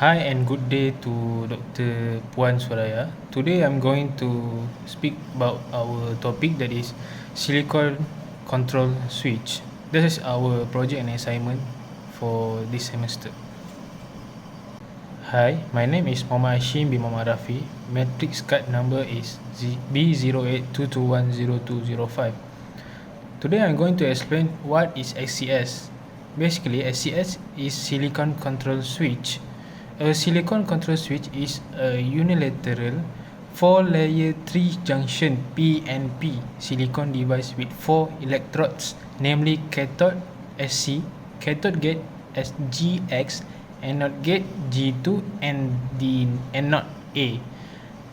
Hi and good day to Dr. Puan Suraya. Today I'm going to speak about our topic that is silicon control switch. This is our project and assignment for this semester. Hi, my name is Muhammad Hasyim bin Muhammad Rafi. Matrix card number is B0822100205. Today I'm going to explain what is SCS. Basically, SCS is silicon control switch. A silicon control switch is a unilateral 4-layer 3-junction PNP silicon device with 4 electrodes, namely cathode SC, cathode gate GX, anode gate G2, and the anode A.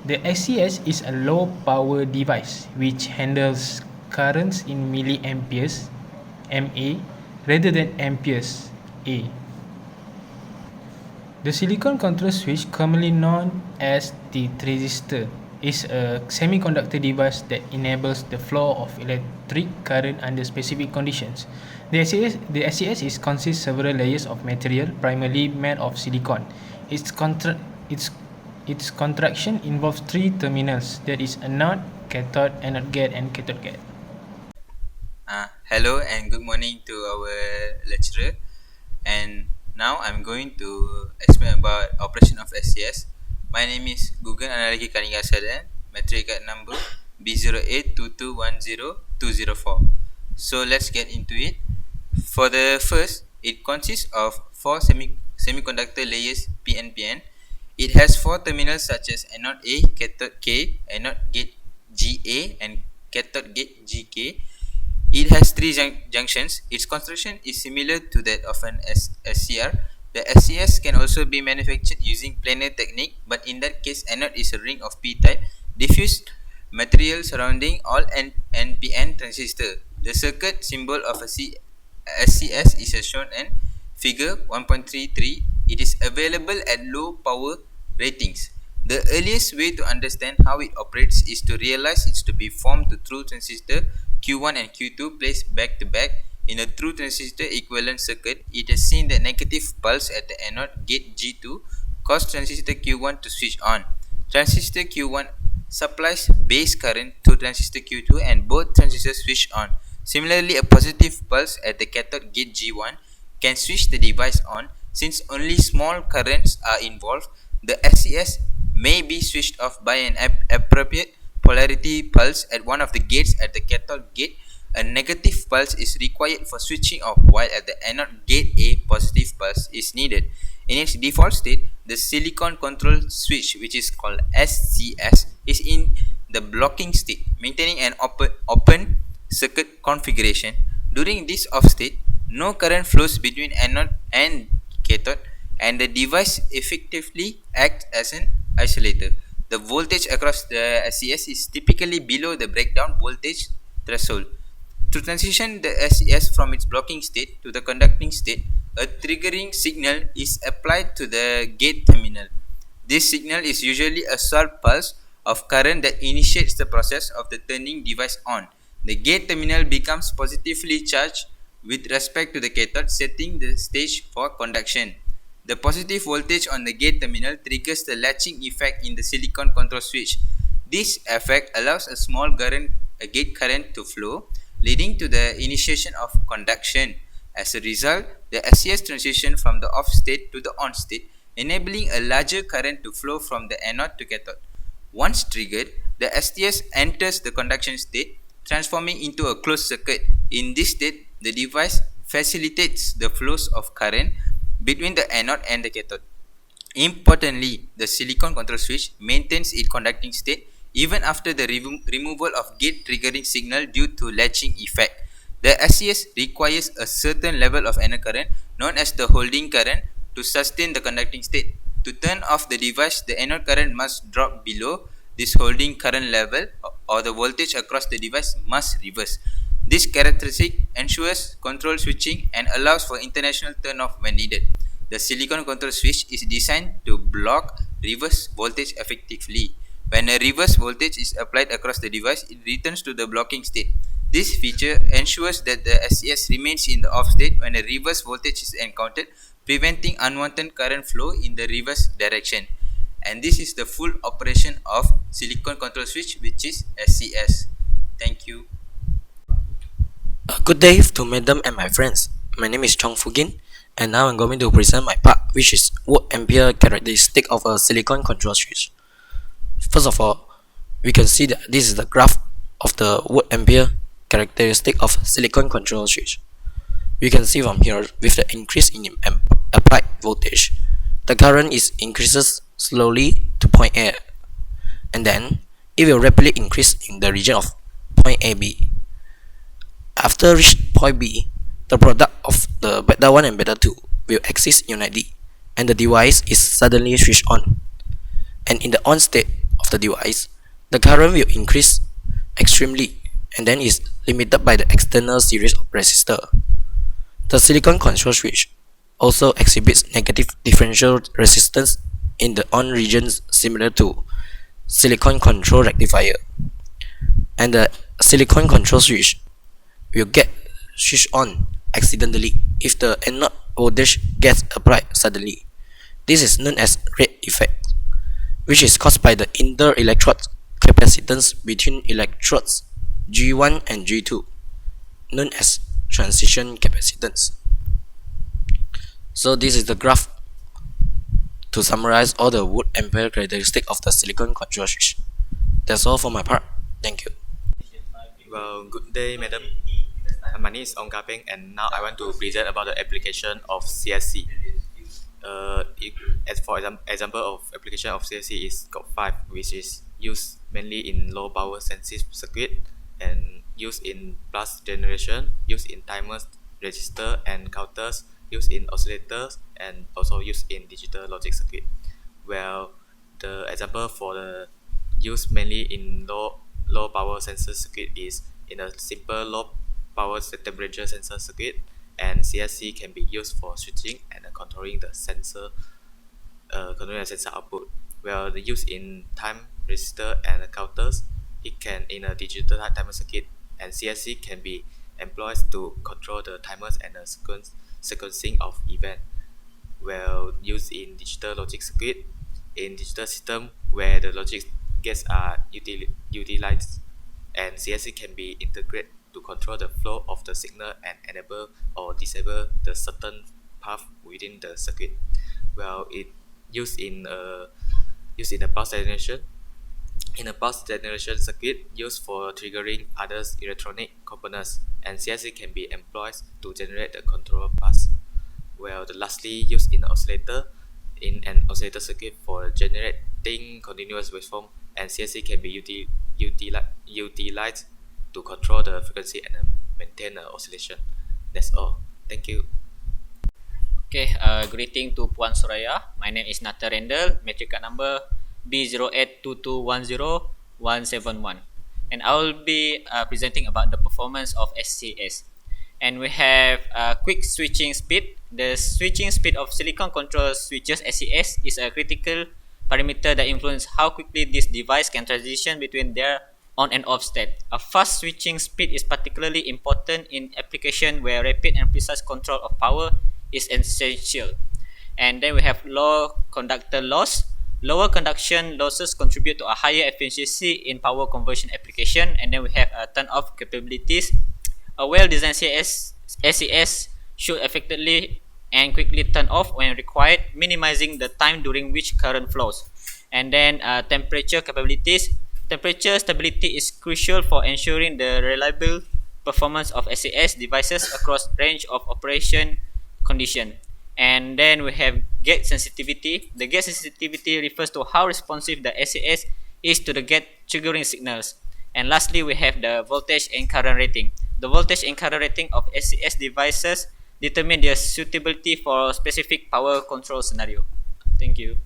The SCS is a low power device which handles currents in milliamperes MA rather than amperes A. The silicon control switch, commonly known as the transistor, is a semiconductor device that enables the flow of electric current under specific conditions. The SCS consists several layers of material, primarily made of silicon. Its, its contraction involves three terminals, that is anode, anode gate, and cathode gate. Hello and good morning to our lecturer. And now I'm going to explain about operation of SCS. My name is GHUGAAN Analagi Kalingasadan, matric card number B0822100204. So let's get into it. For the first, it consists of four semiconductor layers PNPN. It has four terminals such as anode A, cathode K, anode gate GA, and cathode gate GK. It has three junctions. Its construction is similar to that of an SCR. The SCS can also be manufactured using planar technique, but in that case, anode is a ring of p-type diffused material surrounding all NPN transistor. The circuit symbol of a SCS is as shown in figure 1.33. It is available at low power ratings. The earliest way to understand how it operates is to realize it's to be formed to through transistor Q1 and Q2 placed back to back in a true transistor equivalent circuit. It is seen that negative pulse at the anode gate G2 causes transistor Q1 to switch on. Transistor Q1 supplies base current to transistor Q2 and both transistors switch on. Similarly, a positive pulse at the cathode gate G1 can switch the device on. Since only small currents are involved, the SCS may be switched off by an appropriate polarity pulse at one of the gates. At the cathode gate, a negative pulse is required for switching off, while at the anode gate a positive pulse is needed. In its default state, the silicon control switch, which is called SCS, is in the blocking state, maintaining an open circuit configuration. During this off state, no current flows between anode and cathode, and the device effectively acts as an isolator. The voltage across the SCS is typically below the breakdown voltage threshold. To transition the SCS from its blocking state to the conducting state, a triggering signal is applied to the gate terminal. This signal is usually a short pulse of current that initiates the process of the turning device on. The gate terminal becomes positively charged with respect to the cathode, setting the stage for conduction. The positive voltage on the gate terminal triggers the latching effect in the silicon control switch. This effect allows a small gate current to flow, leading to the initiation of conduction. As a result, the SCS transitions from the off state to the on state, enabling a larger current to flow from the anode to cathode. Once triggered, the SCS enters the conduction state, transforming into a closed circuit. In this state, the device facilitates the flows of current between the anode and the cathode. Importantly, the silicon control switch maintains its conducting state even after the removal of gate triggering signal due to latching effect. The SCS requires a certain level of anode current, known as the holding current, to sustain the conducting state. To turn off the device, the anode current must drop below this holding current level, or the voltage across the device must reverse. This characteristic ensures control switching and allows for international turn-off when needed. The silicon control switch is designed to block reverse voltage effectively. When a reverse voltage is applied across the device, it returns to the blocking state. This feature ensures that the SCS remains in the off state when a reverse voltage is encountered, preventing unwanted current flow in the reverse direction. And this is the full operation of silicon control switch, which is SCS. Thank you. Good day to Madam and my friends. My name is Chong Fugin, and now I'm going to present my part, which is watt ampere characteristic of a silicon control switch. First of all, we can see that this is the graph of the watt ampere characteristic of silicon control switch. We can see from here, with the increase in applied voltage, the current increases slowly to point A, and then it will rapidly increase in the region of point AB. After reach point B, the product of the beta 1 and beta 2 will exist unitedly, and the device is suddenly switched on. And in the on state of the device, the current will increase extremely and then is limited by the external series of resistors. The silicon control switch also exhibits negative differential resistance in the on regions similar to silicon control rectifier. And the silicon control switch will get switched on accidentally if the anode voltage gets applied suddenly. This is known as rate effect, which is caused by the inter-electrode capacitance between electrodes G1 and G2, known as transition capacitance. So this is the graph to summarize all the watt ampere characteristic of the silicon control switch. That's all for my part. Thank you. Well, good day, madam. My name is Ong Kapeng, and now I want to present about the application of CSC. As for example of application of CSC is GHUGAAN, which is used mainly in low power sensitive circuit and used in plus generation, used in timers, register and counters, used in oscillators, and also used in digital logic circuit. Well, the example for the use mainly in low power sensor circuit is in a simple low power temperature sensor circuit, and CSC can be used for switching and controlling the sensor output. Well, the use in time resistor and counters, it can in a digital timer circuit, and CSC can be employed to control the timers and the sequencing of event. Well, used in digital logic circuit, in digital system where the logic gates are utilized, and CSC can be integrated to control the flow of the signal and enable or disable the certain path within the circuit. Well, it used in a pulse generation. In a pulse generation circuit used for triggering other electronic components, and CSC can be employed to generate the control path. Well, lastly, used in an oscillator, in an oscillator circuit for generating continuous waveform, and CSC can be utilized to control the frequency and maintain the oscillation. That's all. Thank you. Okay, greeting to Puan Suraya. My name is Nata Rendel, matric card number B0822101171. And I will be presenting about the performance of SCS. And we have quick switching speed. The switching speed of silicon control switches SCS is a critical parameter that influences how quickly this device can transition between their on and off state. A fast switching speed is particularly important in application where rapid and precise control of power is essential. And then we have low conductor loss. Lower conduction losses contribute to a higher efficiency in power conversion application. And then we have turn-off capabilities. A well-designed SCS should effectively and quickly turn off when required, minimizing the time during which current flows. And then temperature capabilities. Temperature stability is crucial for ensuring the reliable performance of SCS devices across range of operation condition. And then we have gate sensitivity. The gate sensitivity refers to how responsive the SCS is to the gate triggering signals. And lastly, we have the voltage and current rating. The voltage and current rating of SCS devices determine their suitability for specific power control scenario. Thank you.